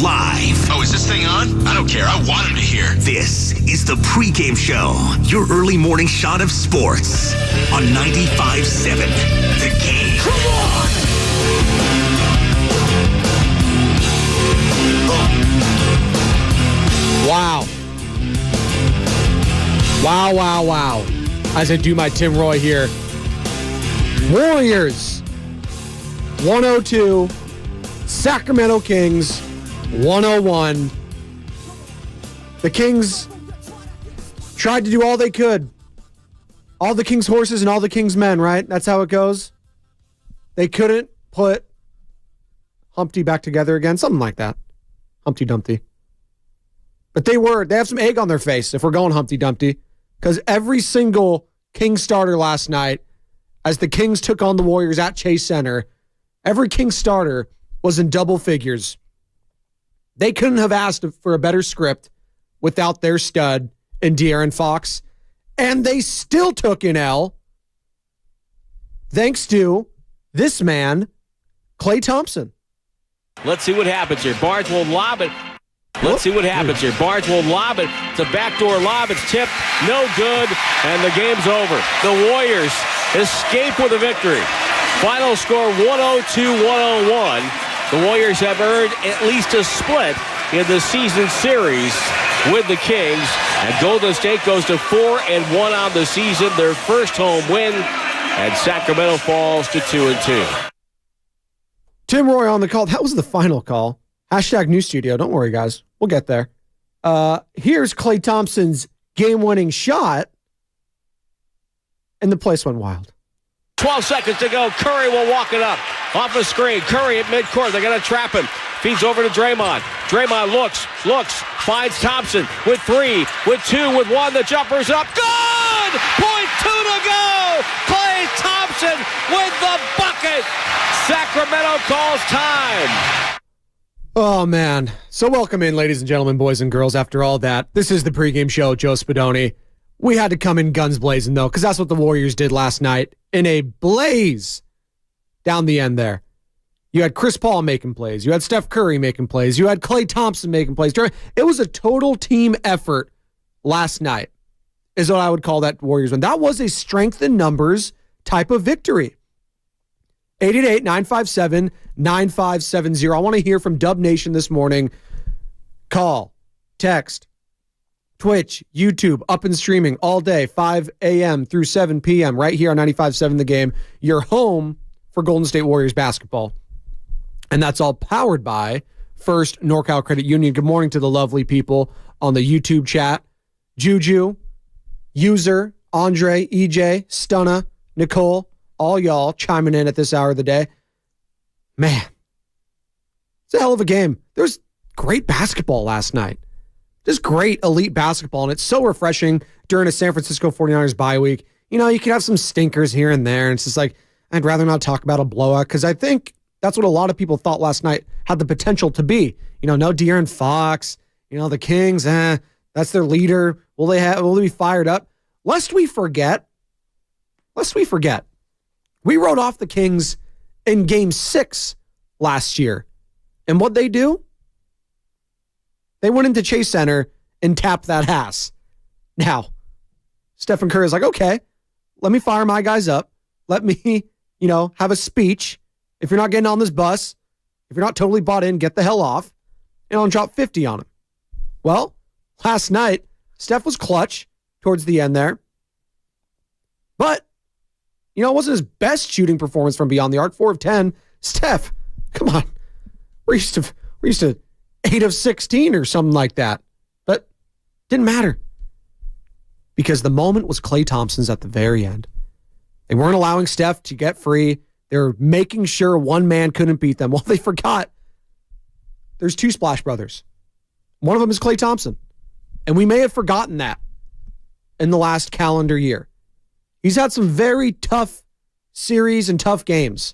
live. Oh, is this thing on? I don't care. I want him to hear. This is the Pregame Show, your early morning shot of sports on 95.7 The Game. Come on! Wow. Wow. As I do my Tim Roy here. Warriors 102, Sacramento Kings 101. The Kings tried to do all they could. All the Kings' horses and all the Kings' men, right? That's how it goes. They couldn't put Humpty back together again. Something like that. Humpty Dumpty. But they have some egg on their face if we're going Humpty Dumpty. Because every single Kings starter last night, as the Kings took on the Warriors at Chase Center, every Kings starter was in double figures. They couldn't have asked for a better script without their stud in De'Aaron Fox. And they still took an L thanks to this man, Klay Thompson. Let's see what happens here. Barnes will lob it. Let's see what happens here. Barnes will lob it. It's a backdoor lob. It's tipped. No good. And the game's over. The Warriors escape with a victory. Final score 102-101. The Warriors have earned at least a split in the season series with the Kings. And Golden State goes to 4-1 on the season. Their first home win. And Sacramento falls to 2-2. Tim Roy on the call. That was the final call. Hashtag new studio. Don't worry, guys. We'll get there. Here's Klay Thompson's game-winning shot. And the place went wild. 12 seconds to go. Curry will walk it up. Off a screen. Curry at midcourt. They're going to trap him. Feeds over to Draymond. Draymond looks. Finds Thompson with 3, with 2, with 1. The jumper's up. Good! .2 to go! Klay Thompson with the bucket! Sacramento calls time. Oh, man. So welcome in, ladies and gentlemen, boys and girls. After all that, this is the pregame show, Joe Spadoni. We had to come in guns blazing, though, because that's what the Warriors did last night in a blaze down the end there. You had Chris Paul making plays. You had Steph Curry making plays. You had Klay Thompson making plays. It was a total team effort last night, is what I would call that Warriors win. That was a strength in numbers type of victory. 888-957-9570. I want to hear from Dub Nation this morning. Call, text, Twitch, YouTube, up and streaming all day, 5 a.m. through 7 p.m. right here on 95.7 The Game, your home for Golden State Warriors basketball. And that's all powered by First NorCal Credit Union. Good morning to the lovely people on the YouTube chat. Juju, User, Andre, EJ, Stunna, Nicole, all y'all chiming in at this hour of the day. Man, it's a hell of a game. There's great basketball last night. Just great elite basketball, and it's so refreshing during a San Francisco 49ers bye week. You know, you can have some stinkers here and there, and it's just like, I'd rather not talk about a blowout, because I think that's what a lot of people thought last night had the potential to be. You know, no De'Aaron Fox, you know, the Kings, that's their leader. Will they be fired up? Lest we forget, we wrote off the Kings in Game 6 last year. And what'd they do? They went into Chase Center and tapped that ass. Now, Stephen Kerr is like, okay, let me fire my guys up. Let me, have a speech. If you're not getting on this bus, if you're not totally bought in, get the hell off. And I'll drop 50 on him. Well, last night, Steph was clutch towards the end there. But, it wasn't his best shooting performance from beyond the arc. 4 of 10. Steph, come on. We're used to 8 of 16 or something like that. But didn't matter. Because the moment was Klay Thompson's at the very end. They weren't allowing Steph to get free. They were making sure one man couldn't beat them. Well, they forgot there's 2 Splash Brothers. One of them is Klay Thompson. And we may have forgotten that in the last calendar year. He's had some very tough series and tough games.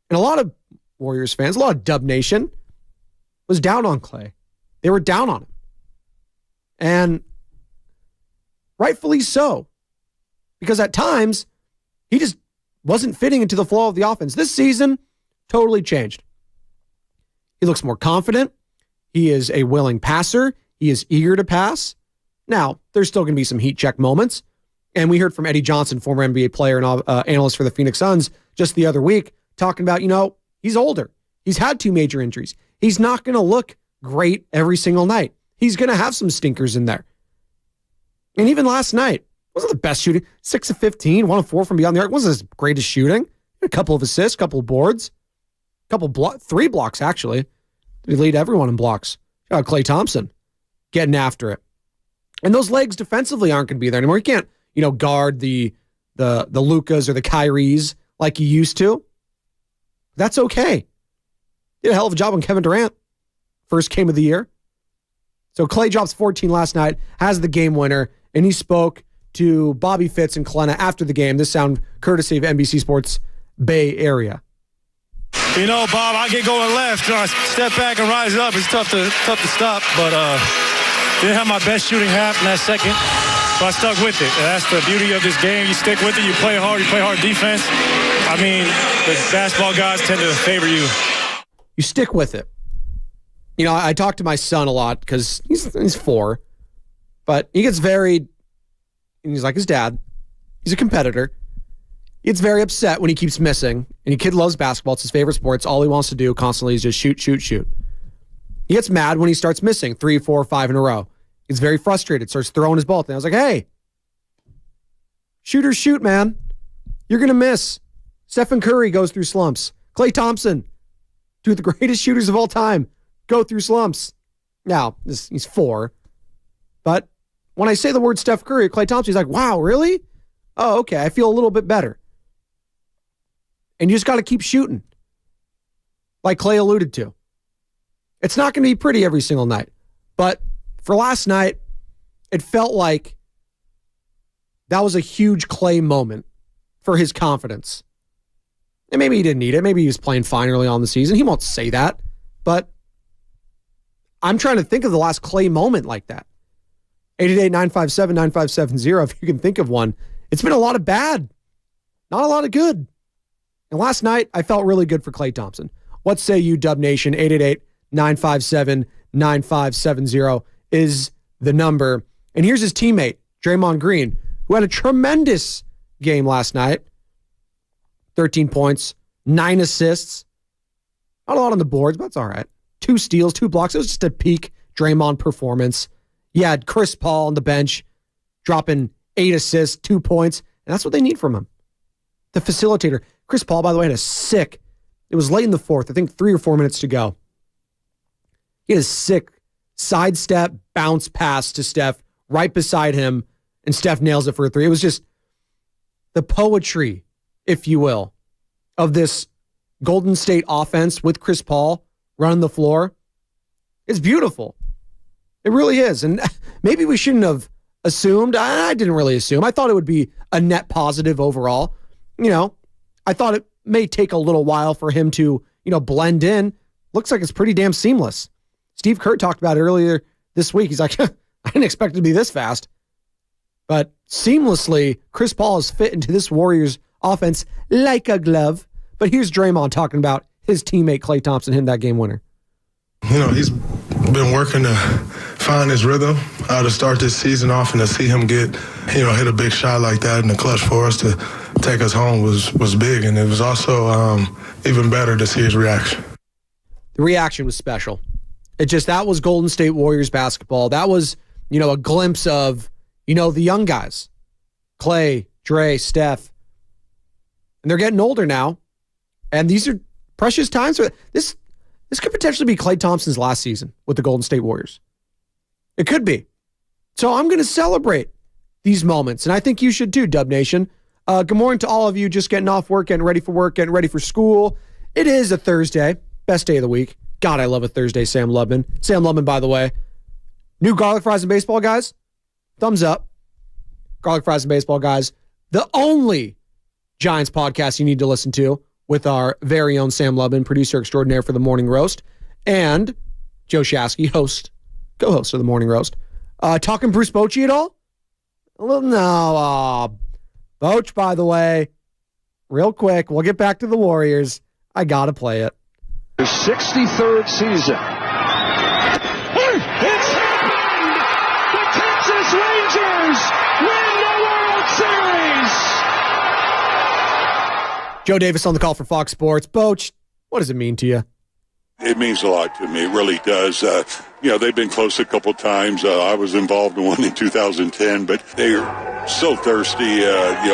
And a lot of Warriors fans, a lot of Dub Nation was down on Klay. They were down on him. And rightfully so. Because at times, he just wasn't fitting into the flow of the offense. This season, totally changed. He looks more confident. He is a willing passer. He is eager to pass. Now, there's still going to be some heat check moments. And we heard from Eddie Johnson, former NBA player and analyst for the Phoenix Suns, just the other week, talking about, he's older. He's had 2 major injuries. He's not going to look great every single night. He's going to have some stinkers in there. And even last night, wasn't the best shooting. 6 of 15, 1 of 4 from beyond the arc. Wasn't his greatest shooting. A couple of assists, couple of boards, 3 blocks, actually. He lead everyone in blocks. Shout out Klay Thompson getting after it. And those legs defensively aren't going to be there anymore. You can't, guard the Lukas or the Kyries like you used to. That's okay. Did a hell of a job on Kevin Durant. First game of the year. So Klay drops 14 last night, has the game winner, and he spoke to Bobby Fitz and Kalena after the game. This sound courtesy of NBC Sports Bay Area. Bob, I get going left. I step back and rise up. It's tough to stop, but didn't have my best shooting half in that second, but I stuck with it. And that's the beauty of this game. You stick with it. You play hard defense. I mean, the basketball guys tend to favor you. You stick with it. I talk to my son a lot because he's 4, but he gets very, and he's like his dad. He's a competitor. He gets very upset when he keeps missing. And the kid loves basketball. It's his favorite sport. It's all he wants to do constantly is just shoot. He gets mad when he starts missing 3, 4, 5 in a row. He's very frustrated, starts throwing his ball. And I was like, hey, shoot, man. You're going to miss. Stephen Curry goes through slumps. Klay Thompson, 2 of the greatest shooters of all time, go through slumps. Now, he's 4. But when I say the word Steph Curry, Klay Thompson, he's like, wow, really? Oh, okay, I feel a little bit better. And you just got to keep shooting. Like Klay alluded to. It's not going to be pretty every single night. But for last night, it felt like that was a huge Klay moment for his confidence. And maybe he didn't need it. Maybe he was playing fine early on in the season. He won't say that. But I'm trying to think of the last Klay moment like that. 888-957-9570 if you can think of one. It's been a lot of bad, not a lot of good. And last night, I felt really good for Klay Thompson. What say you, Dub Nation? 888-957-9570 is the number. And here's his teammate, Draymond Green, who had a tremendous game last night. 13 points, 9 assists. Not a lot on the boards, but it's all right. 2 steals, 2 blocks. It was just a peak Draymond performance. You had Chris Paul on the bench dropping 8 assists, 2 points, and that's what they need from him. The facilitator. Chris Paul, by the way, had a sick, it was late in the fourth, I think 3 or 4 minutes to go. He had a sick sidestep, bounce pass to Steph right beside him, and Steph nails it for a 3. It was just the poetry, if you will, of this Golden State offense with Chris Paul running the floor. It's beautiful. It really is. And maybe we shouldn't have assumed. I didn't really assume. I thought it would be a net positive overall. You know, I thought it may take a little while for him to, blend in. Looks like it's pretty damn seamless. Steve Kerr talked about it earlier this week. He's like, I didn't expect it to be this fast. But seamlessly, Chris Paul has fit into this Warriors offense like a glove. But here's Draymond talking about his teammate Klay Thompson hitting that game winner. He's been working to find his rhythm to start this season off, and to see him get, hit a big shot like that in the clutch for us to take us home was big. And it was also even better to see his reaction. The reaction was special. That was Golden State Warriors basketball. That was, a glimpse of, the young guys. Klay, Dre, Steph. And they're getting older now. And these are precious times. This could potentially be Klay Thompson's last season with the Golden State Warriors. It could be. So I'm going to celebrate these moments. And I think you should too, Dub Nation. Good morning to all of you just getting off work, getting ready for work, getting ready for school. It is a Thursday. Best day of the week. God, I love a Thursday, Sam Lubman. Sam Lubman, by the way. New garlic fries and baseball, guys. Thumbs up. Garlic fries and baseball, guys. The only Giants podcast you need to listen to, with our very own Sam Lubman, producer extraordinaire for the Morning Roast, and Joe Shasky, co-host of the Morning Roast. Talking Bruce Bochy at all? No. Boch, by the way, real quick, we'll get back to the Warriors. I got to play it. The 63rd season. It's happened! The Texas Rangers win the World Series! Joe Davis on the call for Fox Sports. Boch, what does it mean to you? It means a lot to me. It really does. They've been close a couple times. I was involved in one in 2010, but they are so thirsty,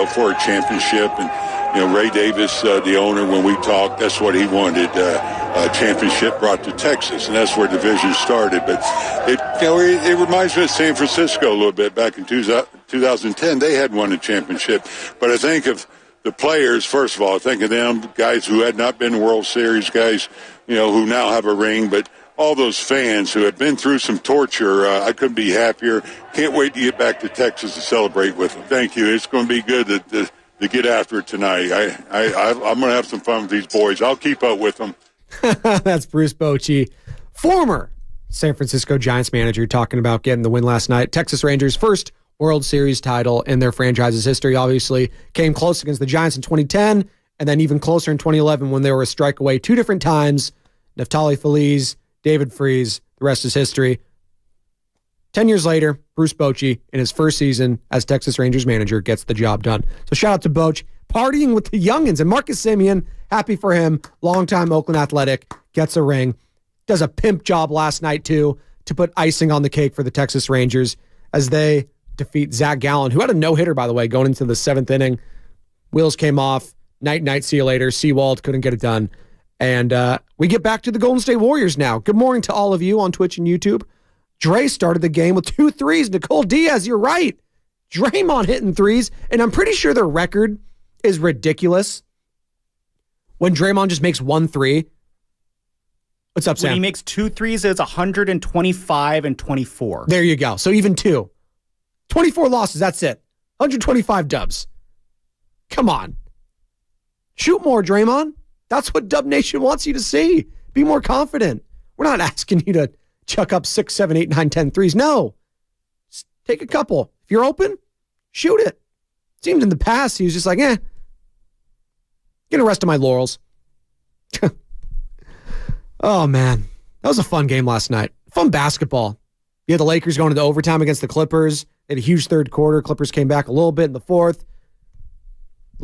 for a championship. And, Ray Davis, the owner, when we talked, that's what he wanted, a championship brought to Texas, and that's where division started. But it reminds me of San Francisco a little bit. Back in 2010, they had won a championship. But I think of the players, first of all, I think of them, guys who had not been to World Series, guys, who now have a ring, but all those fans who have been through some torture, I couldn't be happier. Can't wait to get back to Texas to celebrate with them. Thank you. It's going to be good to get after it tonight. I'm going to have some fun with these boys. I'll keep up with them. That's Bruce Bochy, former San Francisco Giants manager, talking about getting the win last night. Texas Rangers' first World Series title in their franchise's history. Obviously came close against the Giants in 2010, and then even closer in 2011 when they were a strike away 2 different times. Neftali Feliz, David Freese, the rest is history. 10 years later, Bruce Bochy, in his first season as Texas Rangers manager, gets the job done. So shout out to Boch, partying with the youngins. And Marcus Semien, happy for him, longtime Oakland Athletic, gets a ring. Does a pimp job last night, too, to put icing on the cake for the Texas Rangers as they defeat Zach Gallen, who had a no-hitter, by the way, going into the 7th inning. Wheels came off. Night, see you later. Seawald couldn't get it done. And we get back to the Golden State Warriors now. Good morning to all of you on Twitch and YouTube. Dre started the game with 2 threes. Nicole Diaz, you're right. Draymond hitting threes. And I'm pretty sure their record is ridiculous when Draymond just makes 1 3. What's up, Sam? When he makes 2 threes, it's 125 and 24. There you go. So even 2. 24 losses, that's it. 125 dubs. Come on. Shoot more, Draymond. That's what Dub Nation wants you to see. Be more confident. We're not asking you to chuck up 6, 7, 8, 9, 10 threes. No. Just take a couple. If you're open, shoot it. Seemed in the past he was just like, get the rest of my laurels. Oh, man. That was a fun game last night. Fun basketball. You had the Lakers going into overtime against the Clippers. They had a huge third quarter. Clippers came back a little bit in the fourth.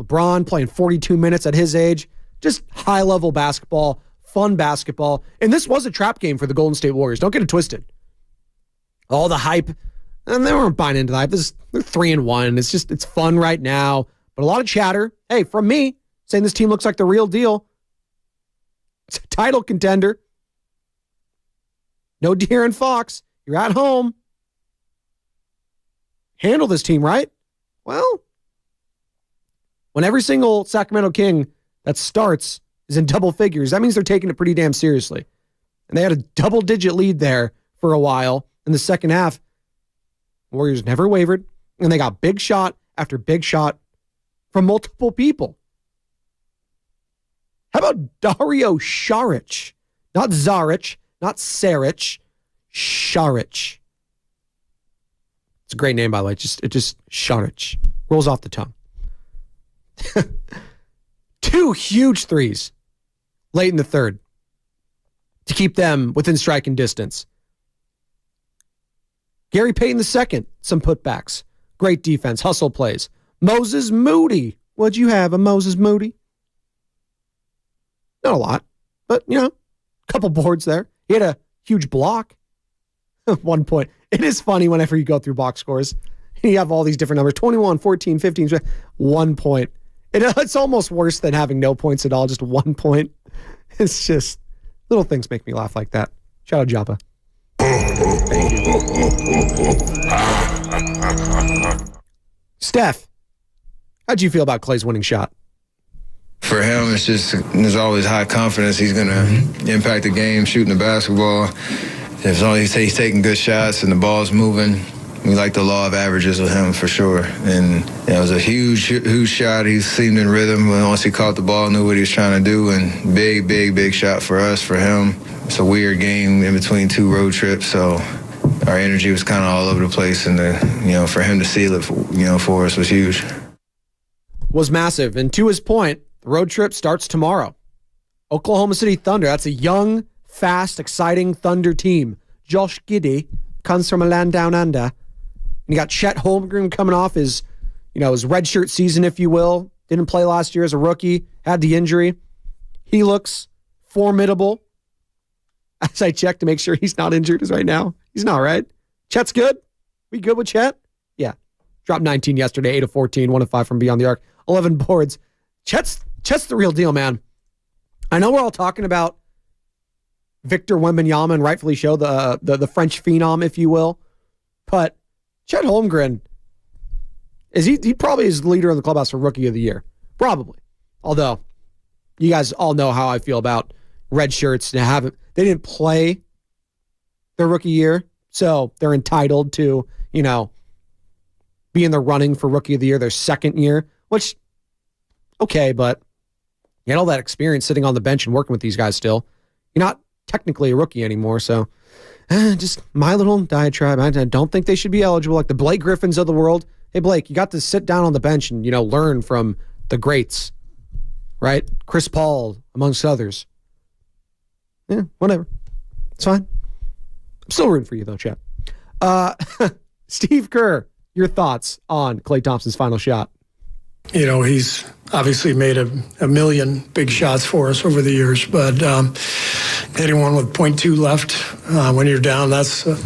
LeBron playing 42 minutes at his age. Just high-level basketball, fun basketball. And this was a trap game for the Golden State Warriors. Don't get it twisted. All the hype, and they weren't buying into the hype. They're 3-1. It's fun right now. But a lot of chatter. Hey, from me, saying this team looks like the real deal. It's a title contender. No De'Aaron Fox. You're at home. Handle this team, right? Well, when every single Sacramento King that starts is in double figures, that means they're taking it pretty damn seriously. And they had a double-digit lead there for a while in the second half. Warriors never wavered, and they got big shot after big shot from multiple people. How about Dario Saric? Not Zaric, not Saric, Saric. It's a great name, by the way. It just Saric. Rolls off the tongue. 2 huge threes late in the third to keep them within striking distance. Gary Payton II, some putbacks. Great defense, hustle plays. Moses Moody. What'd you have, a Moses Moody? Not a lot, but, a couple boards there. He had a huge block at one point. It is funny whenever you go through box scores. You have all these different numbers, 21, 14, 15, 1 point. It's almost worse than having no points at all, just 1 point. It's just, little things make me laugh like that. Shout out Joppa. Steph, how'd you feel about Klay's winning shot? For him, there's always high confidence. He's going to impact the game, shooting the basketball. As long as he's taking good shots and the ball's moving, we like the law of averages with him for sure. And it was a huge shot. He seemed in rhythm. Once he caught the ball, knew what he was trying to do. And big shot for us, for him. It's a weird game in between 2 road trips, so our energy was kind of all over the place. And for him to seal it, for us was huge. Was massive. And to his point, the road trip starts tomorrow. Oklahoma City Thunder. That's a young, fast, exciting Thunder team. Josh Giddey comes from a land down under. And you got Chet Holmgren coming off his redshirt season, if you will. Didn't play last year as a rookie. Had the injury. He looks formidable. As I check to make sure he's not injured as right now. He's not, right? Chet's good? We good with Chet? Yeah. Dropped 19 yesterday, 8 of 14, 1 of 5 from beyond the arc. 11 boards. Chet's the real deal, man. I know we're all talking about Victor Wembanyama, and rightfully so, the French phenom, if you will. But Chet Holmgren, he probably is the leader in the clubhouse for Rookie of the Year. Probably. Although, you guys all know how I feel about red shirts. They didn't play their rookie year, so they're entitled to, be in the running for Rookie of the Year their second year, which, okay, but you had all that experience sitting on the bench and working with these guys still. You're not technically a rookie anymore, so just my little diatribe. I don't think they should be eligible, like the Blake Griffins of the world. Hey, Blake, you got to sit down on the bench and, learn from the greats, right? Chris Paul, amongst others. Yeah, whatever. It's fine. I'm still rooting for you, though, Chet. Steve Kerr, your thoughts on Klay Thompson's final shot? He's obviously made a million big shots for us over the years, but hitting one with 0.2 left when you're down, that's a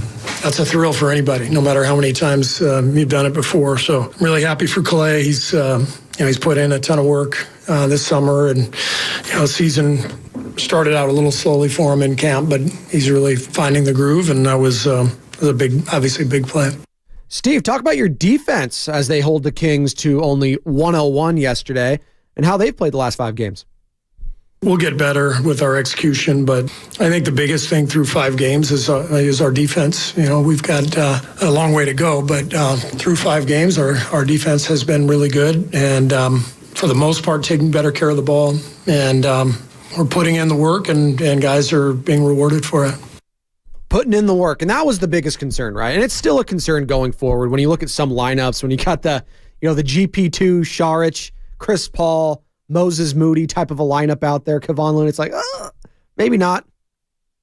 thrill for anybody, no matter how many times you've done it before. So I'm really happy for Klay. He's put in a ton of work this summer, and season started out a little slowly for him in camp, but he's really finding the groove, and that was a big play. Steve, talk about your defense as they hold the Kings to only 101 yesterday and how they've played the last 5 games. We'll get better with our execution, but I think the biggest thing through 5 games is our defense. We've got a long way to go, but through 5 games, our defense has been really good, and for the most part, taking better care of the ball, and we're putting in the work, and guys are being rewarded for it. Putting in the work, and that was the biggest concern, right? And it's still a concern going forward when you look at some lineups, when you got the GP2, Saric, Chris Paul, Moses Moody type of a lineup out there, Kevon Looney. It's like, maybe not.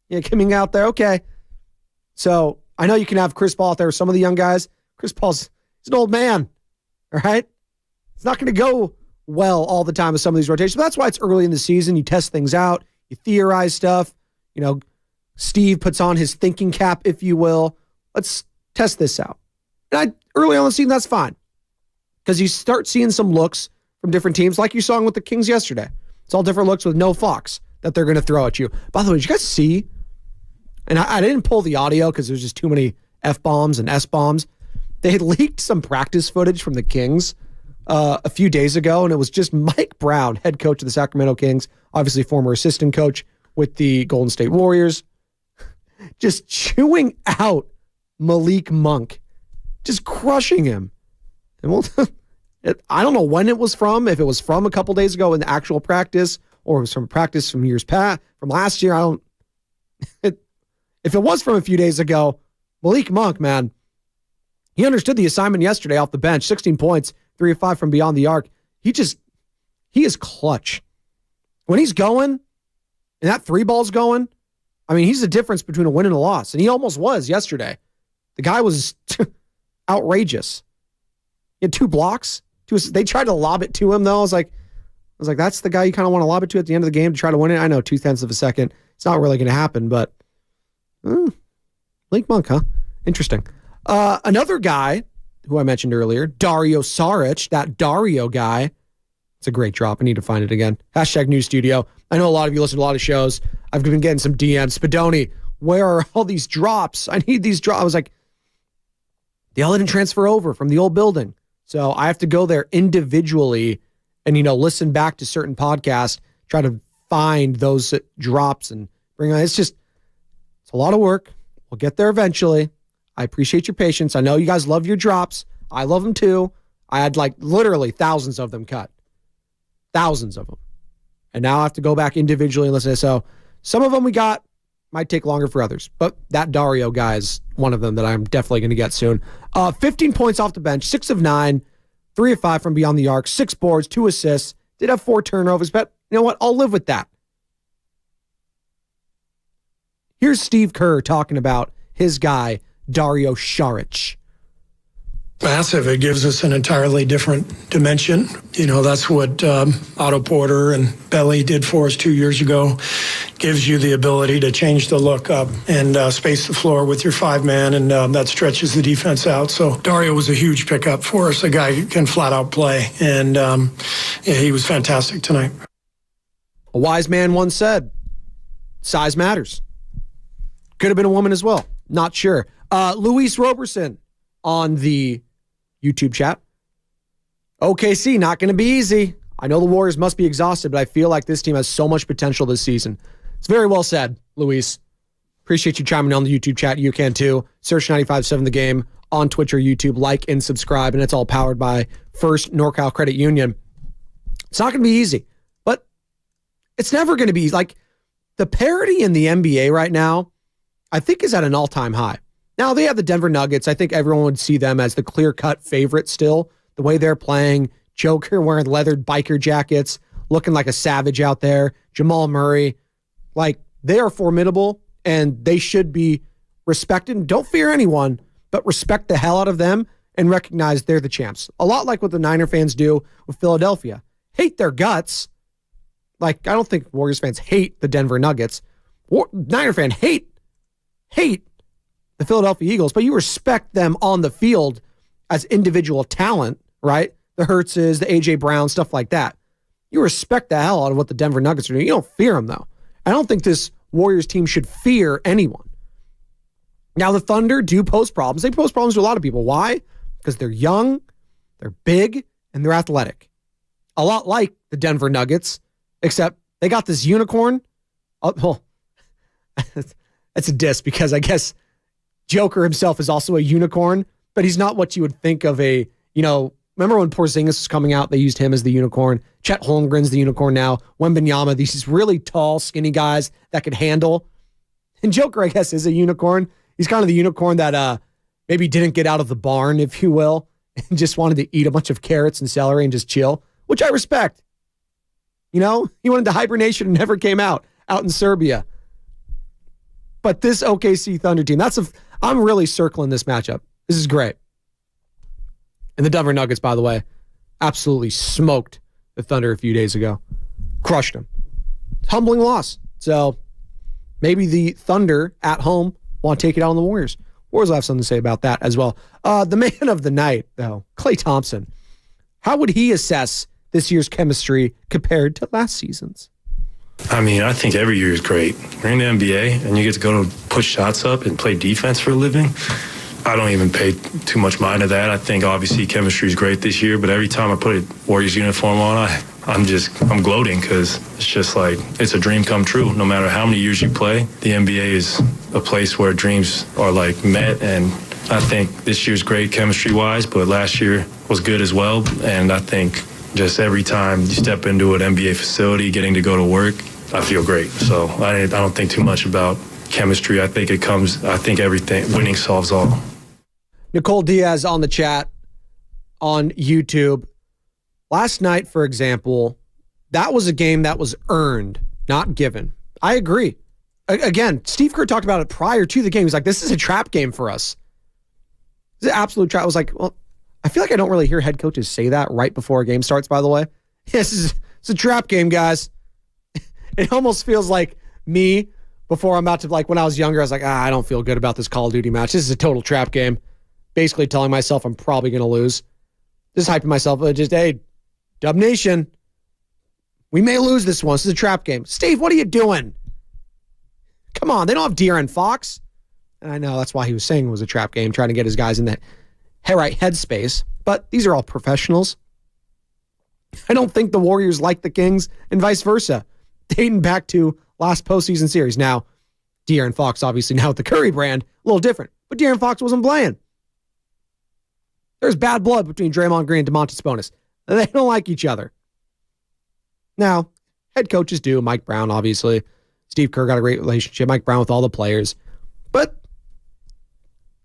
Yeah, coming out there, okay. So I know you can have Chris Paul out there with some of the young guys. Chris Paul's he's an old man, all right? It's not going to go well all the time with some of these rotations. But that's why it's early in the season. You test things out. You theorize stuff. Steve puts on his thinking cap, if you will. Let's test this out. And early on in the season, that's fine. Because you start seeing some looks from different teams, like you saw with the Kings yesterday. It's all different looks with no Fox that they're going to throw at you. By the way, did you guys see? And I didn't pull the audio because there's just too many F-bombs and S-bombs. They had leaked some practice footage from the Kings a few days ago, and it was just Mike Brown, head coach of the Sacramento Kings, obviously former assistant coach with the Golden State Warriors, just chewing out Malik Monk, just crushing him. And I don't know when it was from, if it was from a couple days ago in the actual practice, or it was from practice from years past, from last year. If it was from a few days ago, Malik Monk, man, he understood the assignment yesterday off the bench. 16 points, 3 of 5 from beyond the arc. He is clutch. When he's going, and that 3 ball's going, I mean, he's the difference between a win and a loss. And he almost was yesterday. The guy was outrageous. He had 2 blocks. They tried to lob it to him, though. I was like, that's the guy you kind of want to lob it to at the end of the game to try to win it. I know 0.2 of a second. It's not really going to happen, but Malik Monk, huh? Interesting. Another guy who I mentioned earlier, Dario Saric, that Dario guy. It's a great drop. I need to find it again. # News Studio. I know a lot of you listen to a lot of shows. I've been getting some DMs. Spadoni, where are all these drops? I need these drops. I was like, they all didn't transfer over from the old building. So I have to go there individually and, listen back to certain podcasts, try to find those drops and bring on. It's a lot of work. We'll get there eventually. I appreciate your patience. I know you guys love your drops. I love them too. I had literally thousands of them cut. Thousands of them. And now I have to go back individually and listen. So some of them we got, might take longer for others. But that Dario guy is one of them that I'm definitely going to get soon. 15 points off the bench, 6 of 9, 3 of 5 from beyond the arc, 6 boards, 2 assists, did have 4 turnovers, but you know what? I'll live with that. Here's Steve Kerr talking about his guy, Dario Saric. Massive. It gives us an entirely different dimension. That's what Otto Porter and Belly did for us 2 years ago. Gives you the ability to change the look up and space the floor with your 5-man, and that stretches the defense out. So Dario was a huge pickup for us, a guy who can flat out play, and he was fantastic tonight. A wise man once said, size matters. Could have been a woman as well. Not sure. Luis Roberson on the YouTube chat. OKC, not going to be easy. I know the Warriors must be exhausted, but I feel like this team has so much potential this season. It's very well said, Luis. Appreciate you chiming in on the YouTube chat. You can too. Search 95.7 The Game on Twitch or YouTube. Like and subscribe, and it's all powered by First NorCal Credit Union. It's not going to be easy, but it's never going to be the parity in the NBA right now, I think, is at an all-time high. Now, they have the Denver Nuggets. I think everyone would see them as the clear-cut favorite still. The way they're playing, Joker wearing leathered biker jackets, looking like a savage out there, Jamal Murray. They are formidable, and they should be respected. Don't fear anyone, but respect the hell out of them and recognize they're the champs. A lot like what the Niner fans do with Philadelphia. Hate their guts. I don't think Warriors fans hate the Denver Nuggets. Niner fan hate the Philadelphia Eagles, but you respect them on the field as individual talent, right? The Hurtses, the A.J. Brown, stuff like that. You respect the hell out of what the Denver Nuggets are doing. You don't fear them, though. I don't think this Warriors team should fear anyone. Now, the Thunder do pose problems. They pose problems to a lot of people. Why? Because they're young, they're big, and they're athletic. A lot like the Denver Nuggets, except they got this unicorn. That's a diss because I guess Joker himself is also a unicorn, but he's not what you would think of a, remember when Porzingis was coming out, they used him as the unicorn. Chet Holmgren's the unicorn now. Wembanyama, these really tall, skinny guys that could handle. And Joker, I guess, is a unicorn. He's kind of the unicorn that maybe didn't get out of the barn, if you will, and just wanted to eat a bunch of carrots and celery and just chill, which I respect. He went into hibernation and never came out in Serbia. But this OKC Thunder team, I'm really circling this matchup. This is great. And the Denver Nuggets, by the way, absolutely smoked the Thunder a few days ago. Crushed them. Humbling loss. So maybe the Thunder at home want to take it out on the Warriors. Warriors will have something to say about that as well. The man of the night, though, Klay Thompson. How would he assess this year's chemistry compared to last season's? I mean, I think every year is great. We're in the NBA, and you get to go to put shots up and play defense for a living. I don't even pay too much mind to that. I think, obviously, chemistry is great this year, but every time I put a Warriors uniform on, I'm gloating because it's just like it's a dream come true. No matter how many years you play, the NBA is a place where dreams are, like, met, and I think this year's great chemistry-wise, but last year was good as well, and I think just every time you step into an NBA facility, getting to go to work, I feel great. So I don't think too much about chemistry. I think everything, winning solves all. Nicole Diaz on the chat on YouTube. Last night, for example, that was a game that was earned, not given. I agree. Again, Steve Kerr talked about it prior to the game. He's like, this is a trap game for us. It's an absolute trap. I was like, well, I feel like I don't really hear head coaches say that right before a game starts, by the way. Yes, it's a trap game, guys. It almost feels like me before I'm about to, like when I was younger, I was like, I don't feel good about this Call of Duty match. This is a total trap game. Basically telling myself I'm probably going to lose. Just hyping myself. Hey, Dub Nation, we may lose this one. This is a trap game. Steve, what are you doing? Come on, they don't have De'Aaron Fox. And I know that's why he was saying it was a trap game, trying to get his guys in the right headspace. But these are all professionals. I don't think the Warriors like the Kings and vice versa. Dating back to last postseason series. Now, De'Aaron Fox, obviously now with the Curry brand, a little different. But De'Aaron Fox wasn't playing. There's bad blood between Draymond Green and Domantas Sabonis. They don't like each other. Now, head coaches do. Mike Brown, obviously. Steve Kerr got a great relationship. Mike Brown with all the players. But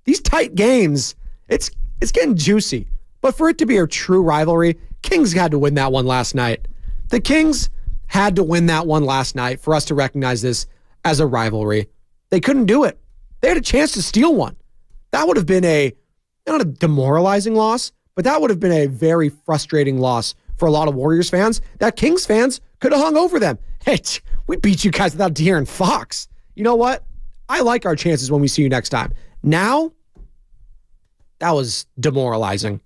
these tight games, it's getting juicy. But for it to be a true rivalry, Kings had to win that one last night. The Kings had to win that one last night for us to recognize this as a rivalry. They couldn't do it. They had a chance to steal one. That would have been not a demoralizing loss, but that would have been a very frustrating loss for a lot of Warriors fans. That Kings fans could have hung over them. Hey, we beat you guys without De'Aaron Fox. You know what? I like our chances when we see you next time. Now, that was demoralizing.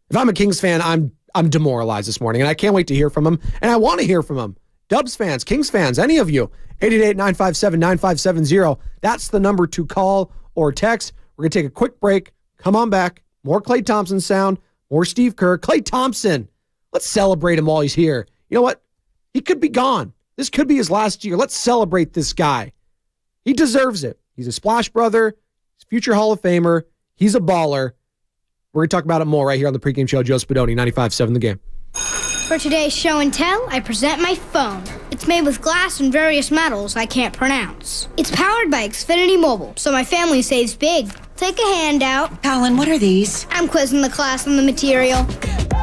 If I'm a Kings fan, I'm demoralized this morning, and I can't wait to hear from him, and I want to hear from him. Dubs fans, Kings fans, any of you, 888-957-9570. That's the number to call or text. We're going to take a quick break. Come on back. More Klay Thompson sound, more Steve Kerr. Klay Thompson, let's celebrate him while he's here. You know what? He could be gone. This could be his last year. Let's celebrate this guy. He deserves it. He's a Splash Brother. He's a future Hall of Famer. He's a baller. We're going to talk about it more right here on the pregame show. Joe Spadoni, 95.7 The Game. For today's show and tell, I present my phone. It's made with glass and various metals I can't pronounce. It's powered by Xfinity Mobile, so my family saves big. Take a handout. Colin, what are these? I'm quizzing the class on the material.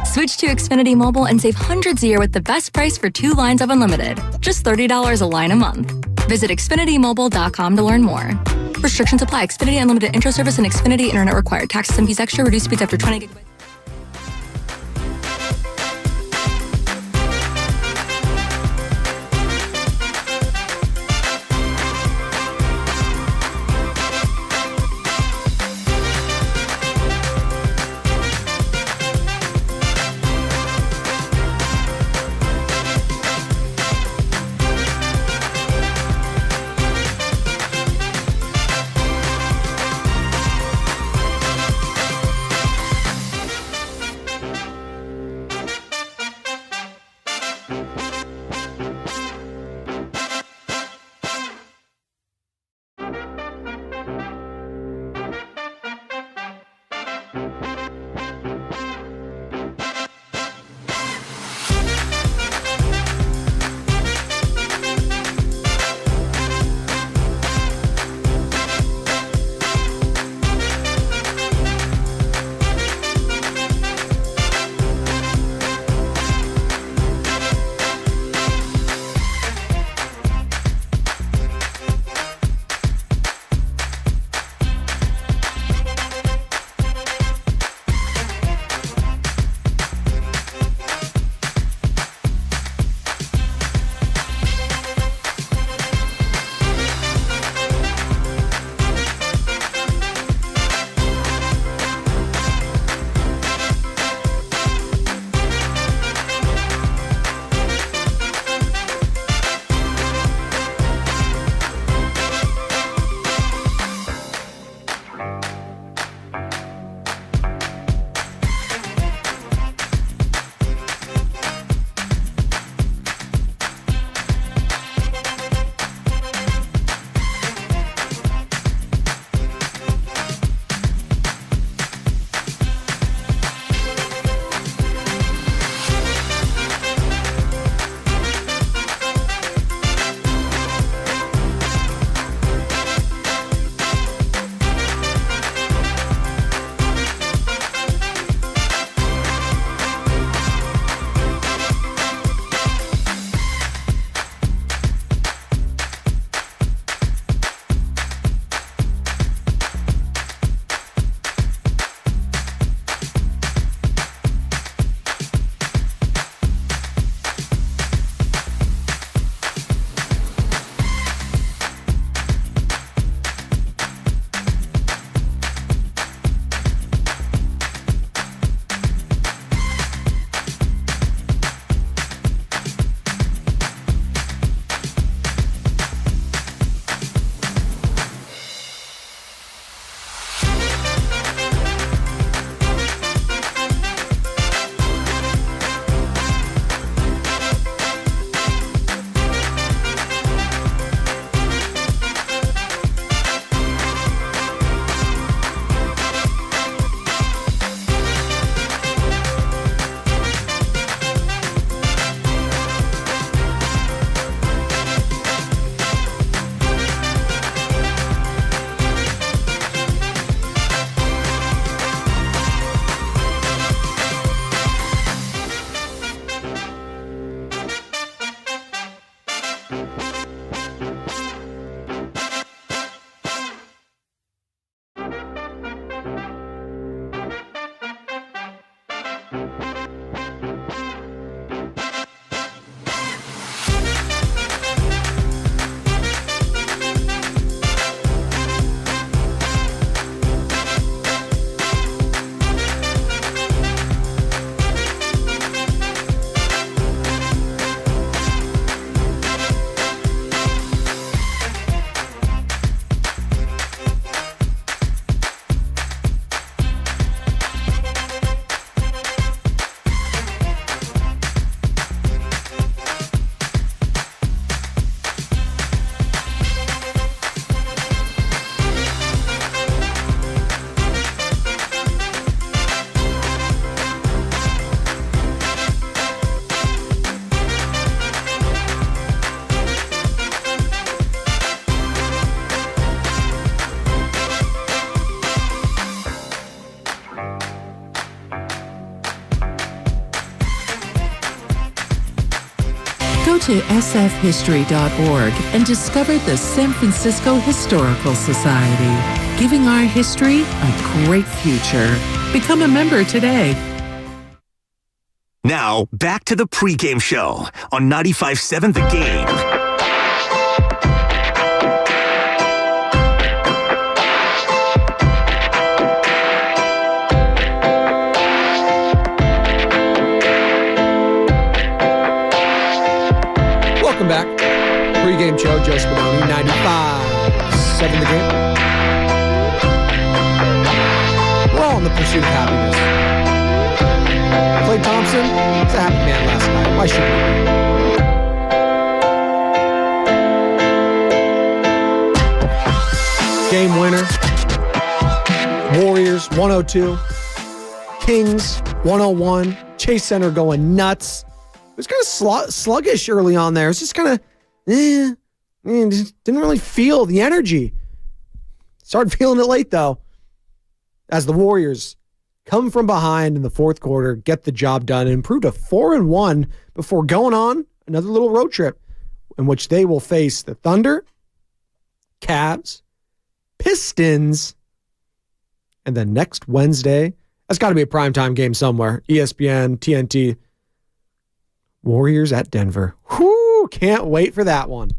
Switch to Xfinity Mobile and save hundreds a year with the best price for 2 lines of unlimited. Just $30 a line a month. Visit XfinityMobile.com to learn more. Restrictions apply. Xfinity Unlimited Intro Service and Xfinity Internet required. Taxes and fees extra. Reduced speeds after 20 gigabytes. Go to sfhistory.org and discover the San Francisco Historical Society, giving our history a great future. Become a member today. Now, back to the pregame show on 95.7 The Game. Welcome back. Pregame show, Joe Spadoni, 95.7 The Game. We're all in the pursuit of happiness. Klay Thompson was a happy man last night. Why shouldn't he? Game winner. Warriors 102. Kings 101. Chase Center going nuts. It was kind of sluggish early on there. It was just kind of, just didn't really feel the energy. Started feeling it late, though, as the Warriors come from behind in the fourth quarter, get the job done, and improve to 4-1 before going on another little road trip in which they will face the Thunder, Cavs, Pistons, and then next Wednesday, that's got to be a primetime game somewhere, ESPN, TNT, Warriors at Denver. Whoo, can't wait for that one.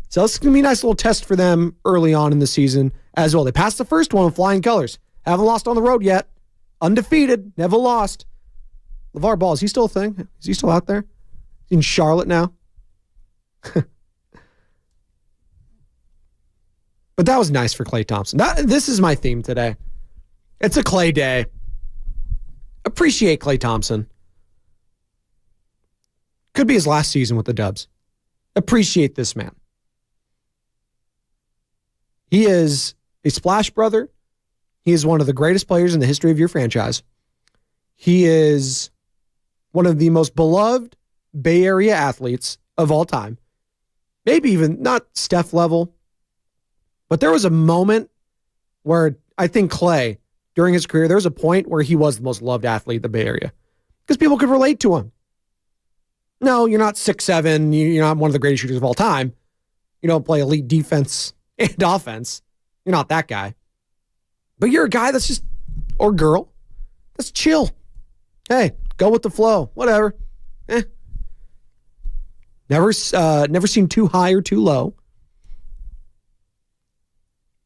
So it's going to be a nice little test for them early on in the season as well. They passed the first one in flying colors. Haven't lost on the road yet. Undefeated, never lost. LeVar Ball, is he still a thing? Is he still out there? In Charlotte now? But that was nice for Klay Thompson. This is my theme today. It's a Klay day. Appreciate Klay Thompson. Could be his last season with the Dubs. Appreciate this man. He is a splash brother. He is one of the greatest players in the history of your franchise. He is one of the most beloved Bay Area athletes of all time. Maybe even not Steph level. But there was a moment where I think Klay, during his career, there was a point where he was the most loved athlete in the Bay Area. Because people could relate to him. No, you're not 6'7". You're not one of the greatest shooters of all time. You don't play elite defense and offense. You're not that guy. But you're a guy that's just, or girl, that's chill. Hey, go with the flow. Whatever. Never seemed too high or too low.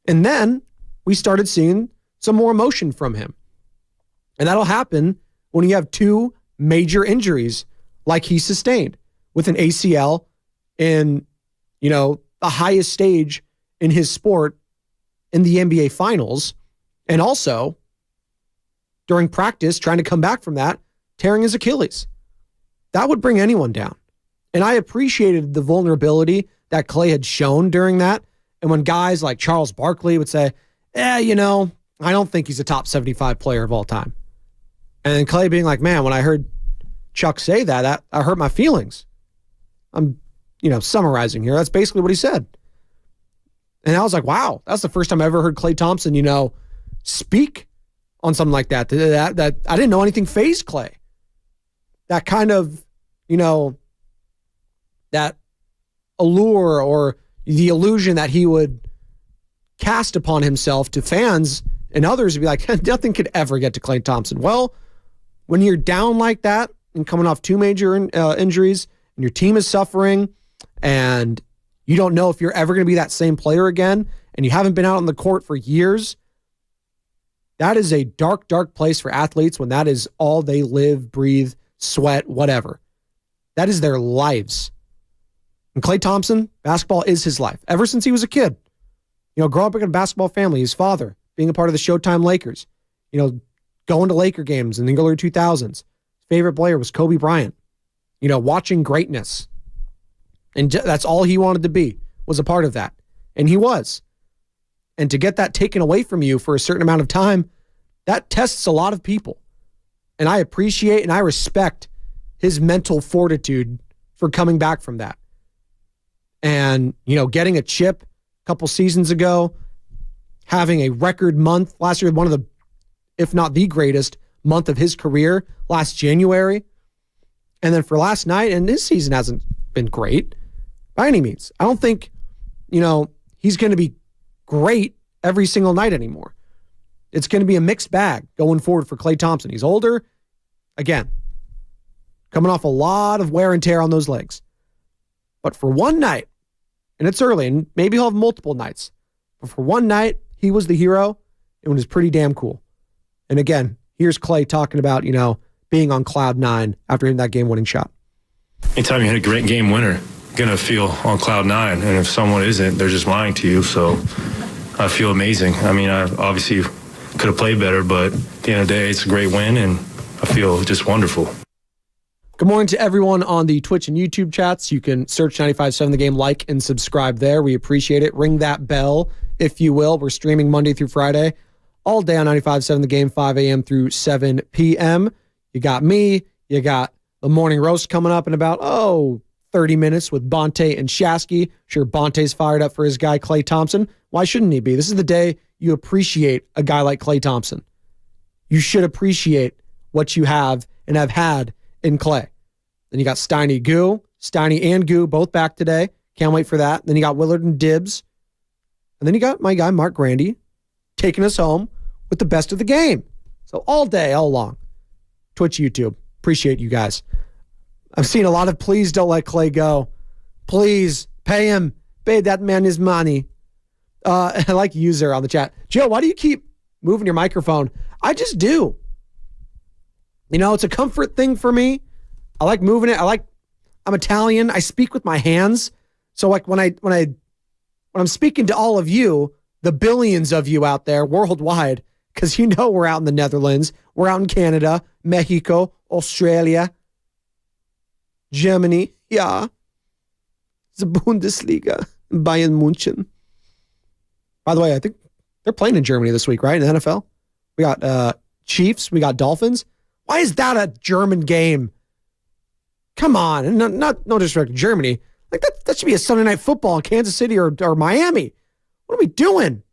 And then we started seeing some more emotion from him. And that'll happen when you have two major injuries like he sustained with an ACL in, the highest stage in his sport in the NBA Finals. And also, during practice, trying to come back from that, tearing his Achilles. That would bring anyone down. And I appreciated the vulnerability that Klay had shown during that. And when guys like Charles Barkley would say, I don't think he's a top 75 player of all time. And then Klay being like, man, when I heard Chuck say that I hurt my feelings. I'm, summarizing here. That's basically what he said. And I was like, wow, that's the first time I ever heard Klay Thompson, speak on something like that. That I didn't know anything fazed Klay. That kind of, that allure or the illusion that he would cast upon himself to fans and others would be like, nothing could ever get to Klay Thompson. Well, when you're down like that and coming off two major injuries and your team is suffering and you don't know if you're ever going to be that same player again and you haven't been out on the court for years, that is a dark, dark place for athletes when that is all they live, breathe, sweat, whatever. That is their lives. And Klay Thompson, basketball is his life. Ever since he was a kid. Growing up in a basketball family, his father, being a part of the Showtime Lakers, going to Laker games in the early 2000s. His favorite player was Kobe Bryant. Watching greatness. And that's all he wanted to be, was a part of that. And he was. And to get that taken away from you for a certain amount of time, that tests a lot of people. And I appreciate and I respect his mental fortitude for coming back from that. And, getting a chip a couple seasons ago, having a record month last year, one of the, if not the greatest month of his career last January. And then for last night, and his season hasn't been great by any means. I don't think, he's going to be great every single night anymore. It's going to be a mixed bag going forward for Klay Thompson. He's older. Again, coming off a lot of wear and tear on those legs. But for one night, and it's early, and maybe he'll have multiple nights, but for one night, he was the hero. It was pretty damn cool. And again, here's Klay talking about, being on cloud 9 after hitting that game-winning shot. Anytime you hit a great game winner, you're going to feel on cloud 9. And if someone isn't, they're just lying to you. So I feel amazing. I mean, I obviously could have played better, but at the end of the day, it's a great win, and I feel just wonderful. Good morning to everyone on the Twitch and YouTube chats. You can search 95.7 The Game, like and subscribe there. We appreciate it. Ring that bell, if you will. We're streaming Monday through Friday, all day on 95.7 The Game, 5 a.m. through 7 p.m. You got me. You got the morning roast coming up in about, 30 minutes with Bonte and Shasky. Sure, Bonte's fired up for his guy, Klay Thompson. Why shouldn't he be? This is the day you appreciate a guy like Klay Thompson. You should appreciate what you have and have had in Klay. Then you got Steiny and Goo, both back today. Can't wait for that. Then you got Willard and Dibbs. And then you got my guy, Mark Grandy, taking us home with the best of the game. So all day, all along. Twitch, YouTube. Appreciate you guys. I've seen a lot of please don't let Klay go. Please pay him. Pay that man his money. I like user on the chat. Joe, why do you keep moving your microphone? I just do. It's a comfort thing for me. I like moving it. I'm Italian. I speak with my hands. So like when I'm speaking to all of you, the billions of you out there worldwide, because we're out in the Netherlands, we're out in Canada, Mexico, Australia, Germany, yeah, the Bundesliga, Bayern München. By the way, I think they're playing in Germany this week, right? In the NFL, we got Chiefs, we got Dolphins. Why is that a German game? Come on, and no disrespect to Germany. Like that should be a Sunday Night Football in Kansas City or Miami. What are we doing?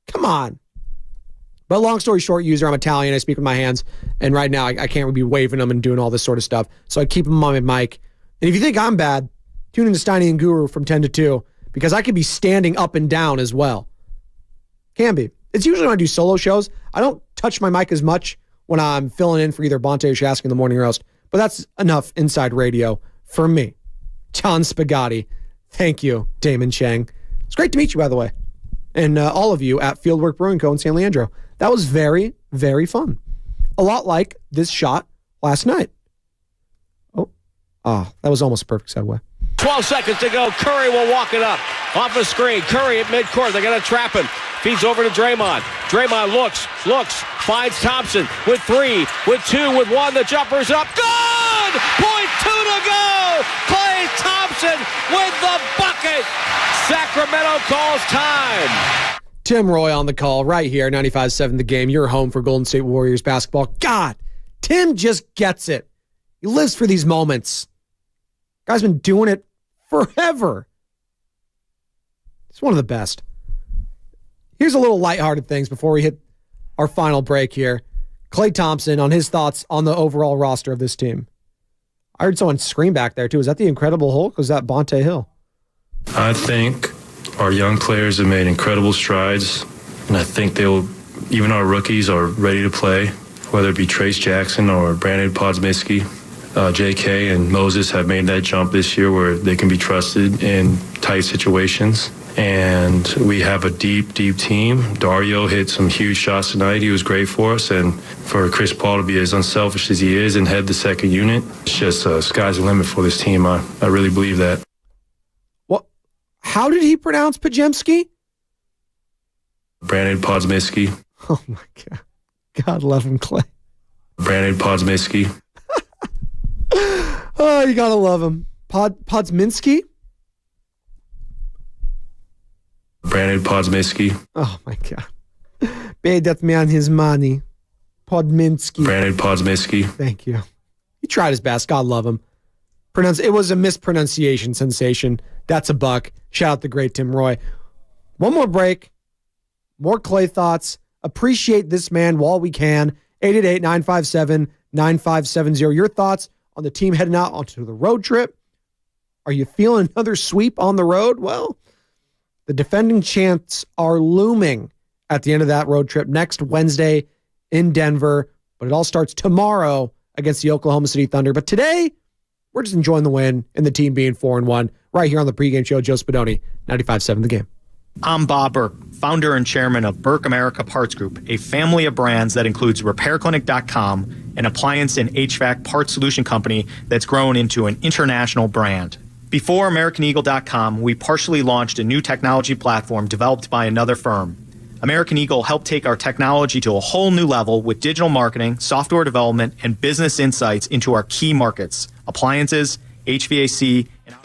Come on. But long story short, user, I'm Italian. I speak with my hands, and right now I can't be waving them and doing all this sort of stuff. So I keep them on my mic. And if you think I'm bad, tune into Steiny and Guru from 10 to 2 because I could be standing up and down as well. Can be. It's usually when I do solo shows. I don't touch my mic as much when I'm filling in for either Bonte or Shasky in the morning roast. But that's enough inside radio for me. John Spagatti. Thank you, Damon Chang. It's great to meet you, by the way. And all of you at Fieldwork Brewing Co. in San Leandro. That was very, very fun. A lot like this shot last night. That was almost a perfect segue. 12 seconds to go. Curry will walk it up. Off the screen. Curry at midcourt. They're going to trap him. Feeds over to Draymond. Draymond looks, finds Thompson with 3, with 2, with 1. The jumper's up. Good! Point 2 to go! Klay Thompson with the bucket! Sacramento calls time. Tim Roy on the call right here, 95.7 The Game. Your home for Golden State Warriors basketball. God, Tim just gets it. He lives for these moments. Guy's been doing it forever. He's one of the best. Here's a little lighthearted things before we hit our final break here. Klay Thompson on his thoughts on the overall roster of this team. I heard someone scream back there too. Is that the Incredible Hulk or is that Bonte Hill? I think our young players have made incredible strides, and I think even our rookies are ready to play, whether it be Trace Jackson or Brandon Podziemski. JK and Moses have made that jump this year where they can be trusted in tight situations. And we have a deep, deep team. Dario hit some huge shots tonight. He was great for us. And for Chris Paul to be as unselfish as he is and head the second unit, it's just sky's the limit for this team. I really believe that. What? How did he pronounce Podziemski? Brandon Podziemski. Oh, my God. God love him, Klay. Brandon Podziemski. Oh, you got to love him. Podziemski? Brandon Podziemski. Oh, my God. Pay that man his money. Podziemski. Brandon Podziemski. Thank you. He tried his best. God love him. It was a mispronunciation sensation. That's a buck. Shout out the great Tim Roy. One more break. More Klay thoughts. Appreciate this man while we can. 888-957-9570. Your thoughts on the team heading out onto the road trip. Are you feeling another sweep on the road? Well, the defending champs are looming at the end of that road trip next Wednesday in Denver, but it all starts tomorrow against the Oklahoma City Thunder. But today, we're just enjoying the win and the team being 4-1 right here on the pregame show. Joe Spadoni, 95.7 The Game. I'm Bob Burke, founder and chairman of Burke America Parts Group, a family of brands that includes RepairClinic.com, an appliance and HVAC parts solution company that's grown into an international brand. Before AmericanEagle.com, we partially launched a new technology platform developed by another firm. American Eagle helped take our technology to a whole new level with digital marketing, software development, and business insights into our key markets, appliances, HVAC, and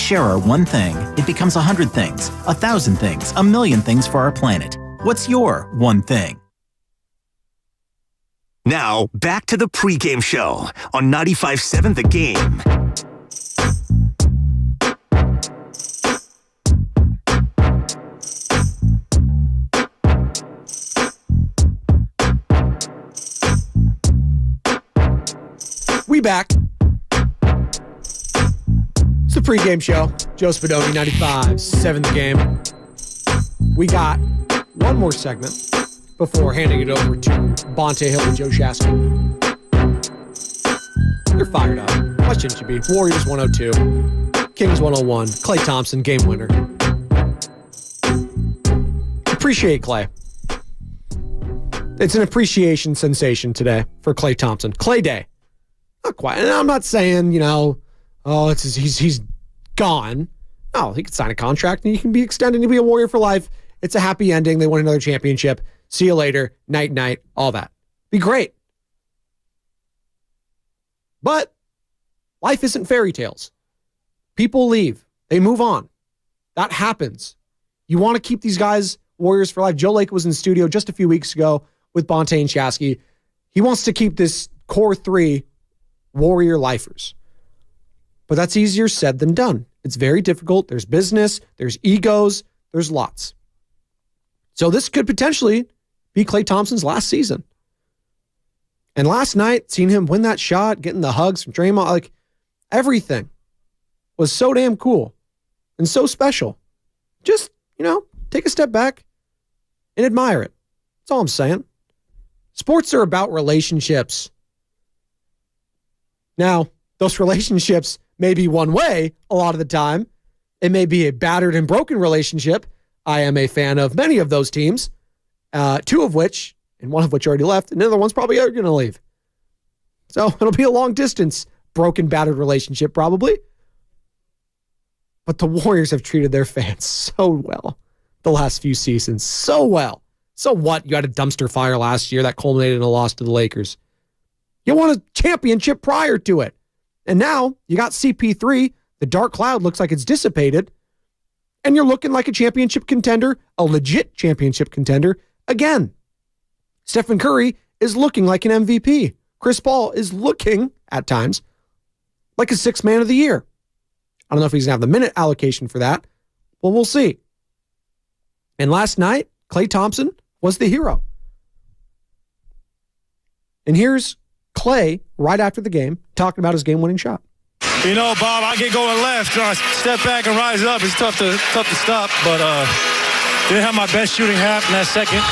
share our one thing, it becomes 100 things, 1,000 things, 1,000,000 things for our planet. What's your one thing? Now, back to the pregame show on 95.7 The Game. We back. It's the pregame show. Joe Spadoni, 95.7 The Game. We got one more segment before handing it over to Bonte Hill and Joe Shasky. They're fired up. Why shouldn't you be? Warriors 102, Kings 101, Klay Thompson, game winner. Appreciate Klay. It's an appreciation sensation today for Klay Thompson. Klay Day. Not quite. And I'm not saying, he's gone. No, he could sign a contract and he can be extended to be a Warrior for life. It's a happy ending. They won another championship. See you later. Night, night, all that. Be great. But life isn't fairy tales. People leave. They move on. That happens. You want to keep these guys Warriors for life. Joe Lake was in the studio just a few weeks ago with Bonte and Shasky. He wants to keep this core three Warrior lifers. But that's easier said than done. It's very difficult. There's business. There's egos. There's lots. So this could potentially be Klay Thompson's last season. And last night, seeing him win that shot, getting the hugs from Draymond, everything was so damn cool and so special. Just, take a step back and admire it. That's all I'm saying. Sports are about relationships. Now, those relationships may be one way a lot of the time. It may be a battered and broken relationship. I am a fan of many of those teams, two of which, and one of which already left, and the other one's probably going to leave. So it'll be a long distance, broken, battered relationship probably. But the Warriors have treated their fans so well the last few seasons. So well. So what? You had a dumpster fire last year that culminated in a loss to the Lakers. You won a championship prior to it. And now you got CP3. The dark cloud looks like it's dissipated. And you're looking like a championship contender, a legit championship contender again. Stephen Curry is looking like an MVP. Chris Paul is looking, at times, like a sixth man of the year. I don't know if he's going to have the minute allocation for that, but we'll see. And last night, Klay Thompson was the hero. And here's Klay right after the game talking about his game-winning shot. Bob, I get going left. I step back and rise up. It's tough to stop, but didn't have my best shooting half in that second,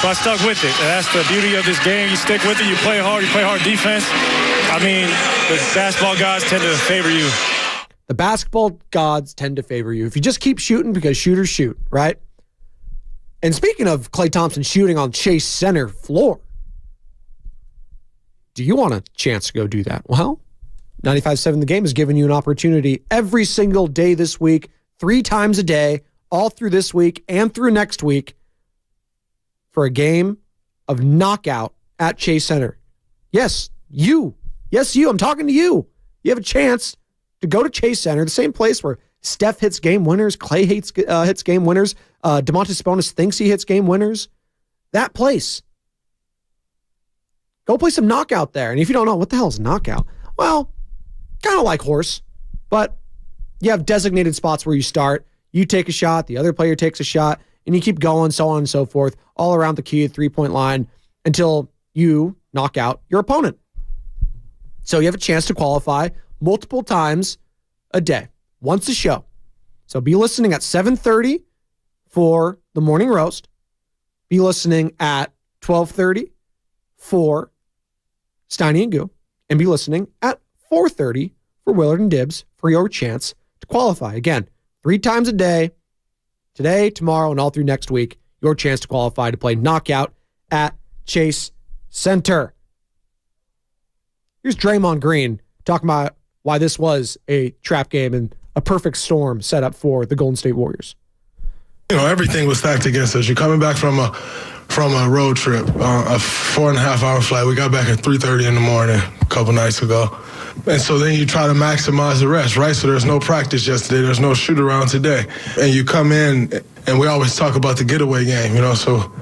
but I stuck with it. And that's the beauty of this game. You stick with it. You play hard defense. The basketball gods tend to favor you. The basketball gods tend to favor you. If you just keep shooting because shooters shoot, right? And speaking of Klay Thompson shooting on Chase Center floor, do you want a chance to go do that? Well, 95.7 The Game has given you an opportunity every single day this week, 3 times a day, all through this week and through next week, for a game of knockout at Chase Center. Yes, you. Yes, you. I'm talking to you. You have a chance to go to Chase Center, the same place where Steph hits game winners, Klay hits game winners, Domantas Sabonis thinks he hits game winners. That place. Go play some knockout there. And if you don't know, what the hell is knockout? Well, kind of like horse, but you have designated spots where you start. You take a shot, the other player takes a shot, and you keep going, so on and so forth, all around the key 3-point line until you knock out your opponent. So you have a chance to qualify multiple times a day, once a show. So be listening at 7:30 for the morning roast. Be listening at 12:30 for Steiny and Goo. And be listening at 4:30 for Willard and Dibbs for your chance to qualify. Again, 3 times a day, today, tomorrow, and all through next week, your chance to qualify to play knockout at Chase Center. Here's Draymond Green talking about why this was a trap game and a perfect storm set up for the Golden State Warriors. Everything was stacked against us. You're coming back from a road trip, a 4.5-hour flight. We got back at 3:30 in the morning a couple nights ago. And so then you try to maximize the rest, right? So there's no practice yesterday. There's no shoot around today. And you come in, and we always talk about the getaway game, so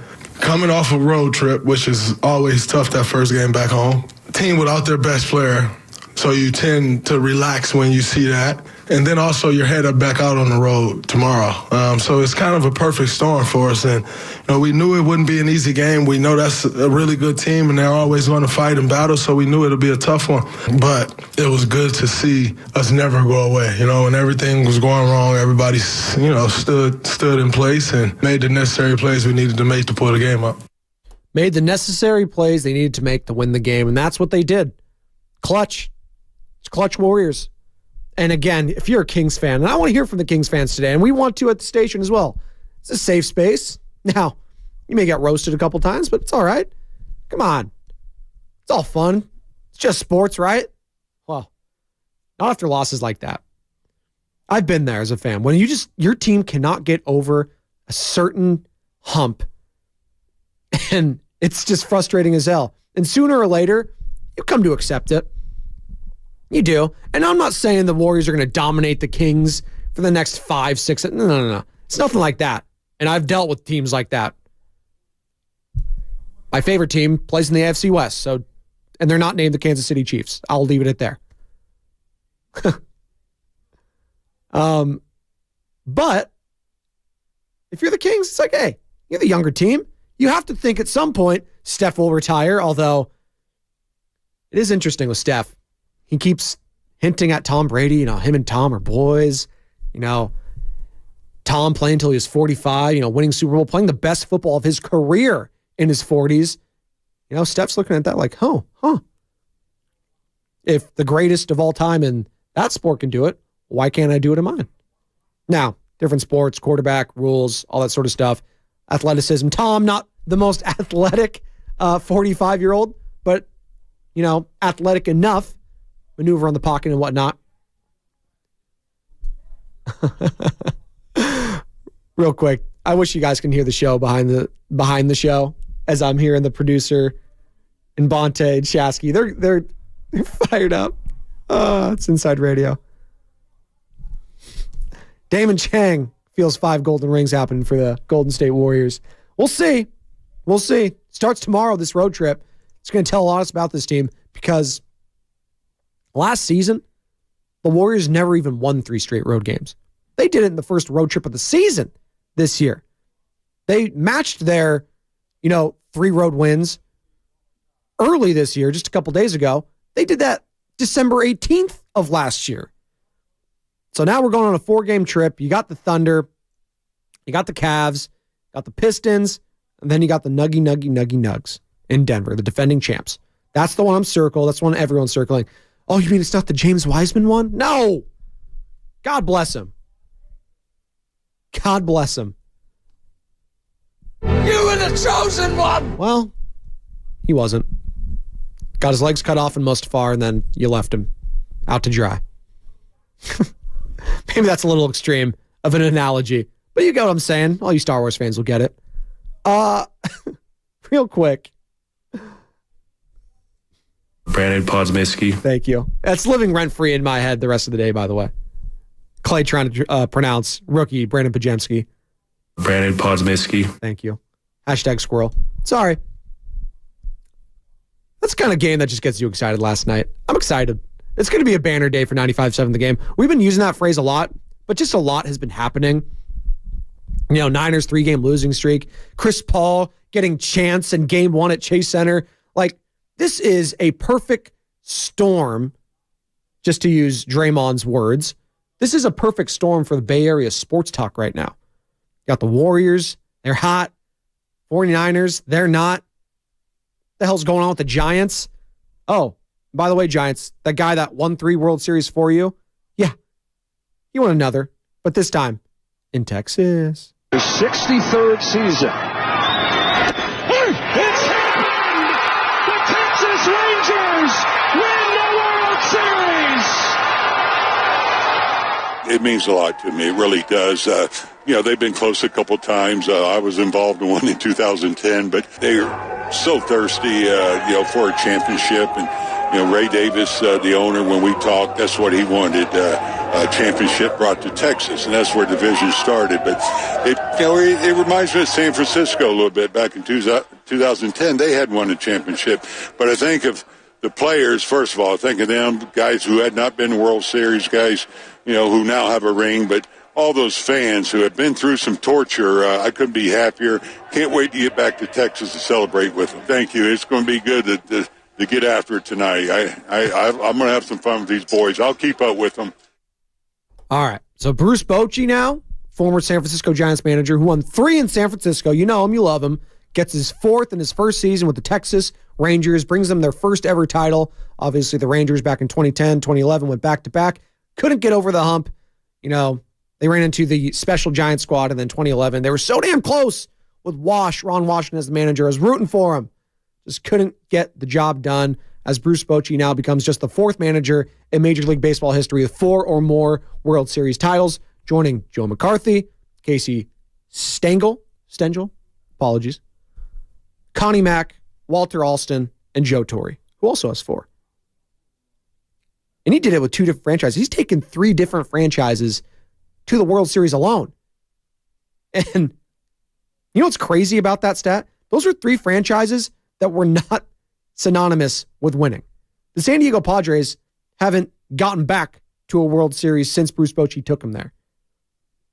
coming off a road trip, which is always tough that first game back home, team without their best player, so you tend to relax when you see that. And then also you're headed back out on the road tomorrow. So it's kind of a perfect storm for us. And we knew it wouldn't be an easy game. We know that's a really good team, and they're always going to fight and battle, so we knew it would be a tough one. But it was good to see us never go away. When everything was going wrong, everybody stood in place and made the necessary plays we needed to make to pull the game up. Made the necessary plays they needed to make to win the game, and that's what they did. Clutch. It's clutch Warriors. And again, if you're a Kings fan, and I want to hear from the Kings fans today, and we want to at the station as well. It's a safe space. Now, you may get roasted a couple times, but it's all right. Come on. It's all fun. It's just sports, right? Well, not after losses like that. I've been there as a fan. When your team cannot get over a certain hump, and it's just frustrating as hell. And sooner or later, you come to accept it. You do. And I'm not saying the Warriors are going to dominate the Kings for the next 5, 6. No. It's nothing like that. And I've dealt with teams like that. My favorite team plays in the AFC West, and they're not named the Kansas City Chiefs. I'll leave it at there. But if you're the Kings, it's like, hey, you're the younger team. You have to think at some point Steph will retire, although it is interesting with Steph. He keeps hinting at Tom Brady. Him and Tom are boys. Tom playing until he was 45, winning Super Bowl, playing the best football of his career in his 40s. Steph's looking at that like, huh. If the greatest of all time in that sport can do it, why can't I do it in mine? Now, different sports, quarterback, rules, all that sort of stuff. Athleticism. Tom, not the most athletic 45-year-old, but, athletic enough. Maneuver on the pocket and whatnot. Real quick, I wish you guys can hear the show behind the show as I'm hearing the producer and Bonte and Shasky. They're fired up. It's inside radio. Damon Chang feels 5 golden rings happening for the Golden State Warriors. We'll see. Starts tomorrow, this road trip. It's going to tell a lot about this team because last season, the Warriors never even won 3 straight road games. They did it in the first road trip of the season this year. They matched their, 3 road wins early this year, just a couple days ago. They did that December 18th of last year. So now we're going on a 4-game trip. You got the Thunder, you got the Cavs, got the Pistons, and then you got the Nuggy Nugs in Denver, the defending champs. That's the one I'm circling. That's the one everyone's circling. Oh, you mean it's not the James Wiseman one? No. God bless him. God bless him. You were the chosen one. Well, he wasn't. Got his legs cut off in Mustafar, and then you left him out to dry. Maybe that's a little extreme of an analogy, but you get what I'm saying. All you Star Wars fans will get it. Real quick. Brandon Podziemski. Thank you. That's living rent-free in my head the rest of the day, by the way. Klay trying to pronounce rookie Brandon Podziemski. Brandon Podziemski. Thank you. Hashtag squirrel. Sorry. That's the kind of game that just gets you excited last night. I'm excited. It's going to be a banner day for 95-7 the game. We've been using that phrase a lot, but just a lot has been happening. Niners 3-game losing streak. Chris Paul getting chance in game 1 at Chase Center. This is a perfect storm, just to use Draymond's words. This is a perfect storm for the Bay Area sports talk right now. You got the Warriors, they're hot. 49ers, they're not. What the hell's going on with the Giants? Oh, by the way, Giants, that guy that won 3 World Series for you, yeah, he won another, but this time in Texas. His 63rd season. It's happened! The Texas Rangers win the World Series! It means a lot to me. It really does. They've been close a couple times. I was involved in one in 2010, but they're so thirsty, for a championship. And, Ray Davis, the owner, when we talked, that's what he wanted. A championship brought to Texas, and that's where division started. But it reminds me of San Francisco a little bit. Back in 2010, they had won a championship. But I think of the players, first of all, I think of them, guys who had not been World Series, guys, who now have a ring, but all those fans who have been through some torture, I couldn't be happier. Can't wait to get back to Texas to celebrate with them. Thank you. It's going to be good to get after it tonight. I'm going to have some fun with these boys. I'll keep up with them. All right. So Bruce Bochy now, former San Francisco Giants manager who won 3 in San Francisco. You know him, you love him. Gets his 4th in his first season with the Texas Rangers, brings them their first ever title. Obviously, the Rangers back in 2010, 2011 went back-to-back. Couldn't get over the hump. They ran into the special Giant squad, and then 2011. They were so damn close with Ron Washington as the manager. I was rooting for him. Just couldn't get the job done, as Bruce Bochy now becomes just the 4th manager in Major League Baseball history with 4 or more World Series titles, joining Joe McCarthy, Casey Stengel, apologies, Connie Mack, Walter Alston, and Joe Torre, who also has 4. And he did it with 2 different franchises. He's taken 3 different franchises to the World Series alone. And you know what's crazy about that stat? Those are 3 franchises that were not synonymous with winning. The San Diego Padres haven't gotten back to a World Series since Bruce Bochy took them there.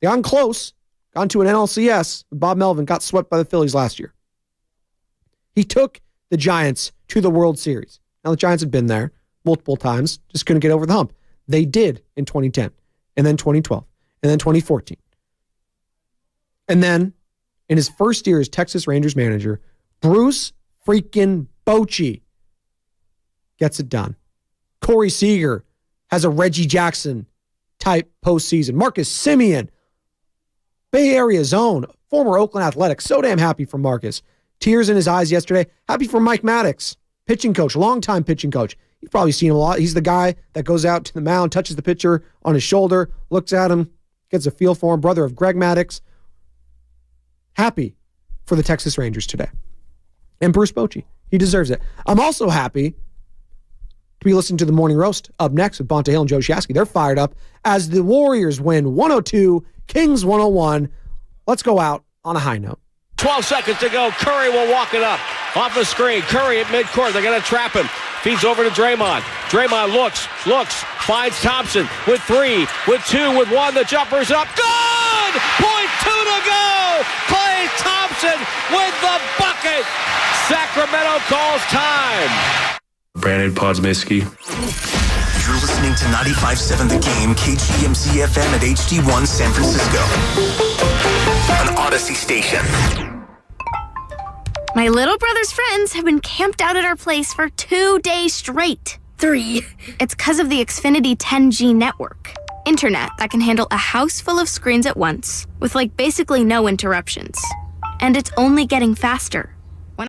They got close, got to an NLCS with Bob Melvin, got swept by the Phillies last year. He took the Giants to the World Series. Now, the Giants had been there multiple times, just couldn't get over the hump. They did in 2010, and then 2012, and then 2014. And then, in his first year as Texas Rangers manager, Bruce freaking Bochy gets it done. Corey Seager has a Reggie Jackson-type postseason. Marcus Semien, Bay Area zone, former Oakland Athletics. So damn happy for Marcus. Tears in his eyes yesterday. Happy for Mike Maddox, pitching coach, longtime pitching coach. You've probably seen him a lot. He's the guy that goes out to the mound, touches the pitcher on his shoulder, looks at him, gets a feel for him. Brother of Greg Maddox. Happy for the Texas Rangers today. And Bruce Bochy. He deserves it. I'm also happy to be listening to the Morning Roast up next with Bonta Hill and Joe Shasky. They're fired up as the Warriors win 102, Kings 101. Let's go out on a high note. 12 seconds to go. Curry will walk it up. Off the screen. Curry at midcourt. They're going to trap him. Feeds over to Draymond. Draymond looks, finds Thompson with 3, with 2, with 1. The jumper's up. Good! .2 to go! Klay Thompson with the bucket! Sacramento calls time. Brandon Podsmitsky. You're listening to 95.7 The Game, KGMZ FM at HD1 San Francisco. An Odyssey station. My little brother's friends have been camped out at our place for 2 days straight. 3. It's because of the Xfinity 10G network. Internet that can handle a house full of screens at once, with basically no interruptions. And it's only getting faster.